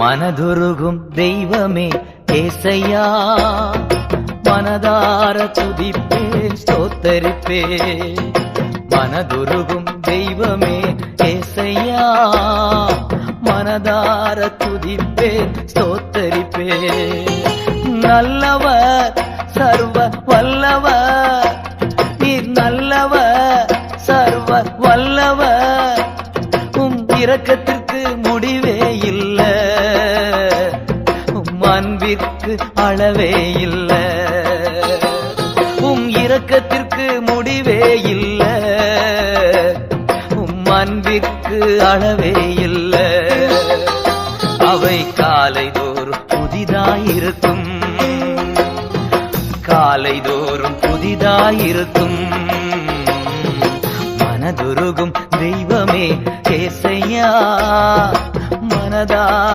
மனதுருகும் தெய்வமே ஏசையா, மனதார துதிப்பேன் ஸ்தோத்தரிப்பேன். மனதுருகும் தெய்வமே ஏசையா, மனதார துதிப்பேன் ஸ்தோத்தரிப்பேன். நல்லவர் சர்வ வல்லவர், நீர் நல்லவர் சர்வ வல்லவர். இரக்கத்திற்கு முடிவே இல்ல, அன்பிற்கு அளவே இல்ல. இரக்கத்திற்கு முடிவே இல்ல, அன்பிற்கு அளவே இல்ல. அவை காலைதோறும் புதிதாயிருக்கும், காலைதோறும் புதிதாயிருக்கும். மனதுருகும் தெய்வமே ஏசையா, மனதா